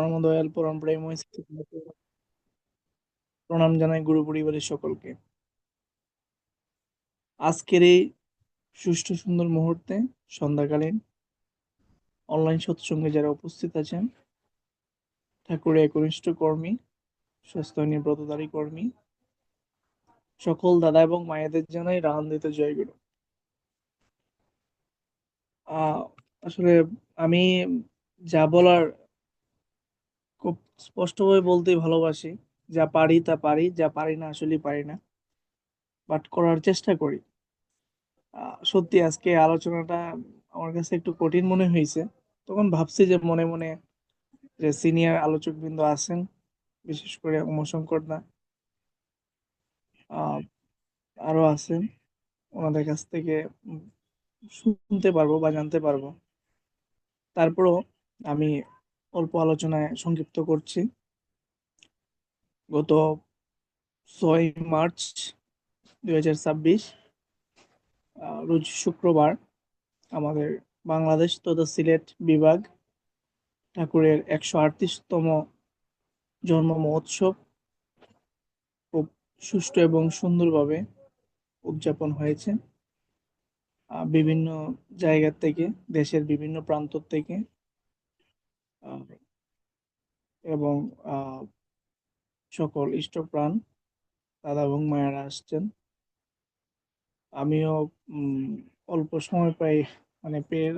পরম দয়াল পরম প্রেমময় প্রণাম জানাই গুরু পরিবারের সকলকে। আজকের এই সুষ্ঠু সুন্দর মুহূর্তে সন্ধ্যাকালীন অনলাইন সৎসঙ্গে যারা উপস্থিত আছেন, ঠাকুরের একনিষ্ঠ কর্মী, স্বাস্থ্য নিয়ে ব্রতধারী কর্মী, সকল দাদা এবং মায়েদের জানাই রাহান্বিত জয়গুরু। আহ আসলে আমি যা বলার খুব স্পষ্টভাবে বলতে ভালোবাসি। যা পারি তা পারি, যা পারি না আসলে পারি না, বাট করার চেষ্টা করি। সত্যি আজকে আলোচনাটা আমার কাছে একটু কঠিন মনে হয়েছে। তখন ভাবছি যে মনে মনে যে সিনিয়র আলোচক বৃন্দ আছেন, বিশেষ করে উমাশঙ্কর দা, আহ আরো আছেন, ওনাদের কাছ থেকে উম, শুনতে পারবো বা জানতে পারবো। তারপরও আমি অল্প আলোচনায় সংক্ষিপ্ত করছি। গত 6 মার্চ 2026 রোজ শুক্রবার আমাদের বাংলাদেশ তথা সিলেট বিভাগ ঠাকুরের 138তম জন্ম মহোৎসব খুব সুষ্ঠু এবং সুন্দরভাবে উদযাপন হয়েছে। বিভিন্ন জায়গা থেকে, দেশের বিভিন্ন প্রান্ত থেকে, আহ, এবং সকল ইষ্টপ্রাণ দাদা এবং মায়েরা আসছেন। আমিও উম, অল্প সময় পাই, মানে পেয়ে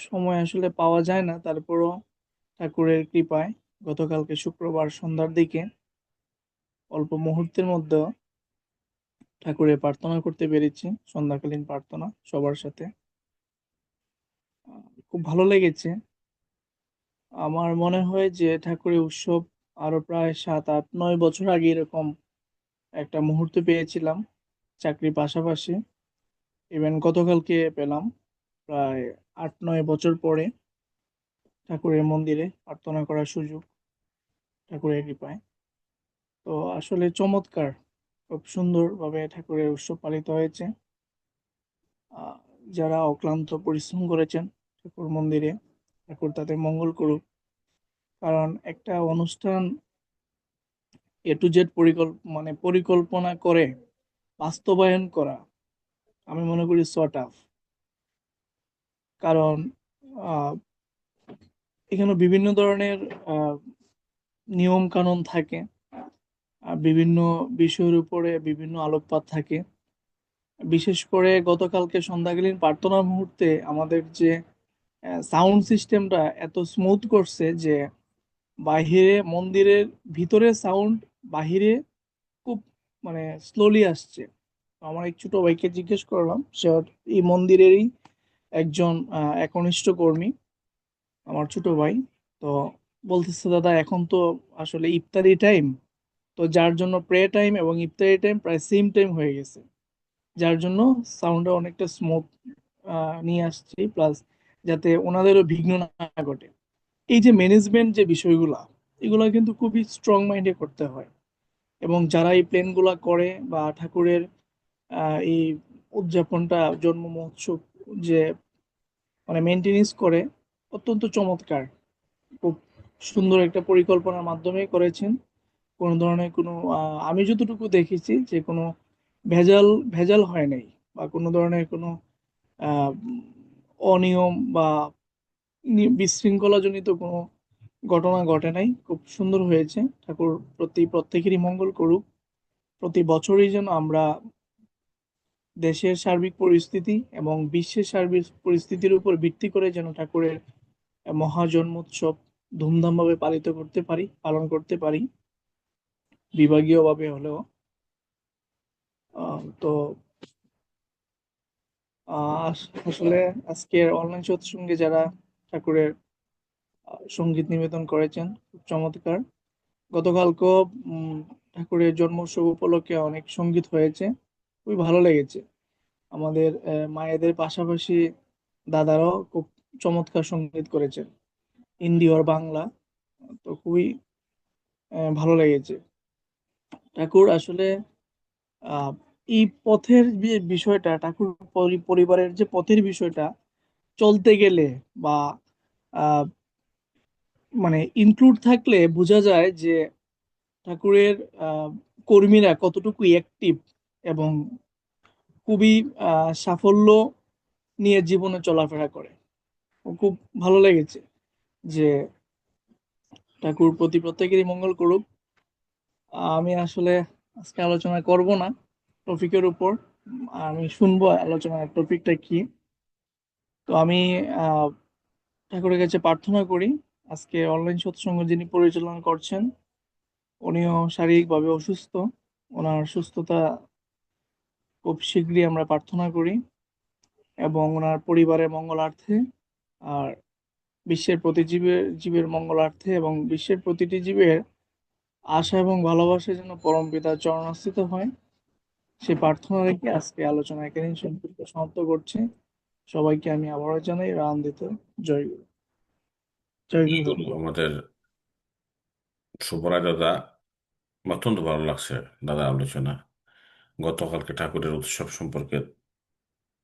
সময় আসলে পাওয়া যায় না, তারপরও ঠাকুরের কৃপায় গতকালকে শুক্রবার সন্ধ্যার দিকে অল্প মুহূর্তের মধ্যে ঠাকুরের প্রার্থনা করতে পেরেছি, সন্ধ্যাকালীন প্রার্থনা সবার সাথে। খুব ভালো লেগেছে। আমার মনে হয় যে ঠাকুরের উৎসব আরো প্রায় 7 8 9 বছর আগে এরকম একটা মুহূর্ত পেয়েছিলাম চাকরির পাশাপাশি। ইভেন গতকালকে পেলাম, প্রায় 8 9 বছর পরে ঠাকুরের মন্দিরে প্রার্থনা করার সুযোগ, ঠাকুরের কৃপায়। তো আসলে চমৎকার, খুব সুন্দরভাবে ঠাকুরের উৎসব পালিত হয়েছে। আহ, যারা অক্লান্ত পরিশ্রম করেছেন ঠাকুর মন্দিরে, ঠাকুর তাদের মঙ্গল করুক। কারণ একটা অনুষ্ঠান A to Z মানে পরিকল্পনা করে বাস্তবায়ন করা, আমি মনে করি টাফ। কারণ আহ, এখানে বিভিন্ন ধরনের আহ, নিয়ম কানুন থাকে, বিভিন্ন বিষয়ের উপরে বিভিন্ন আলোকপাত থাকে। বিশেষ করে গতকালকে সন্ধ্যাকালীন প্রার্থনার মুহূর্তে আমাদের যে সাউন্ড সিস্টেমটা এত স্মুথ করছে যে বাহিরে, মন্দিরের ভিতরে সাউন্ড, বাহিরে খুব মানে স্লোলি আসছে। তো আমার এক ছোট ভাইকে জিজ্ঞেস করলাম, সে এই মন্দিরেরই একজন একনিষ্ঠ কর্মী, আমার ছোট ভাই। তো বলতেছে, দাদা এখন তো আসলে ইফতারি টাইম, তো যার জন্য প্রে টাইম এবং ইফতারি টাইম প্রায় সেম টাইম হয়ে গেছে, যার জন্য সাউন্ডটা অনেকটা স্মুথ নিয়ে আসছি, প্লাস যাতে ওনাদেরও বিঘ্ন না ঘটে। এই যে ম্যানেজমেন্ট যে বিষয়গুলা, এগুলা কিন্তু খুবই স্ট্রং মাইন্ডে করতে হয়। এবং যারা এই প্ল্যান গুলা করে বা ঠাকুরের এই উদযাপনটা, জন্ম মহোৎসব যে মানে মেনটেনেন্স করে, অত্যন্ত চমৎকার। খুব সুন্দর একটা পরিকল্পনার মাধ্যমে করেছেন। কোনো ধরনের কোনো আমি যতটুকু দেখেছি যে কোনো ভেজাল ভেজাল হয় নাই, বা কোনো ধরনের কোনো আহ, অনিয়ম বা বিশৃঙ্খলাজনিত কোনো ঘটনা ঘটে নাই। খুব সুন্দর হয়েছে। ঠাকুর প্রত্যেকেরই মঙ্গল করুক। প্রতি বছরই যেন আমরা দেশের সার্বিক পরিস্থিতি এবং বিশ্বের সার্বিক পরিস্থিতির উপর ভিত্তি করে যেন ঠাকুরের মহা জন্মোৎসব ধুমধামভাবে পালন করতে পারি, বিভাগীয় ভাবে হলেও। তো আসলে আজকের অনলাইন সৎসঙ্গে যারা ঠাকুরের সঙ্গীত নিবেদন করেছেন, খুব চমৎকার। গতকালকেও উম, ঠাকুরের জন্মোৎসব উপলক্ষে অনেক সঙ্গীত হয়েছে, খুবই ভালো লেগেছে। আমাদের মায়েদের পাশাপাশি দাদারাও খুব চমৎকার সঙ্গীত করেছেন, হিন্দি আর বাংলা। তো খুবই ভালো লেগেছে। ঠাকুর আসলে আহ এই পথের যে বিষয়টা, ঠাকুর পরিবারের যে পথের বিষয়টা, চলতে গেলে বা মানে ইনক্লুড থাকলে বোঝা যায় যে ঠাকুরের আহ, কর্মীরা কতটুকু অ্যাক্টিভ এবং খুবই সাফল্য নিয়ে জীবনে চলাফেরা করে। ও খুব ভালো লেগেছে যে ঠাকুর প্রতি প্রত্যেকেরই মঙ্গল করুক। আমি আসলে আজকে আলোচনা করব না টপিকের উপর, আমি শুনবো আলোচনার টপিকটা কি। তো আমি আহ ঠাকুরের কাছে প্রার্থনা করি আজকে অনলাইন সৎসঙ্গ যিনি পরিচালনা করছেন উনিও শারীরিকভাবে অসুস্থ, ওনার সুস্থতা খুব শীঘ্রই আমরা প্রার্থনা করি এবং ওনার পরিবারের মঙ্গলার্থে আর বিশ্বের প্রতি জীবের জীবের মঙ্গলার্থে এবং বিশ্বের প্রতিটি জীবের আশা এবং ভালোবাসা যেন পরম পিতার চরণাশ্রিত হয়, সেই প্রার্থনা রেখে আজকে আলোচনা এখানেই সম্পূর্ণ সমাপ্ত করছি। সবাইকে আমি আবারও জানাই রাম দিত জয় গুরু। জয় গুরু শুরু দাদা। আমাদের সুপরায় দাদা, অত্যন্ত ভালো লাগছে দাদা আলোচনা। গতকালকে ঠাকুরের উৎসব সম্পর্কে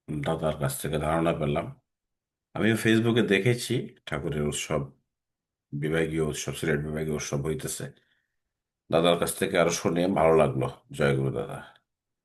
দাদার কাছ থেকে ধারণা পেলাম। আমিও ফেসবুকে দেখেছি ঠাকুরের উৎসব, বিভাগীয় উৎসব, সিলেট বিভাগীয় উৎসব হইতেছে। দাদার কাছ থেকে আরো শুনে ভালো লাগলো। জয় গুরু দাদা।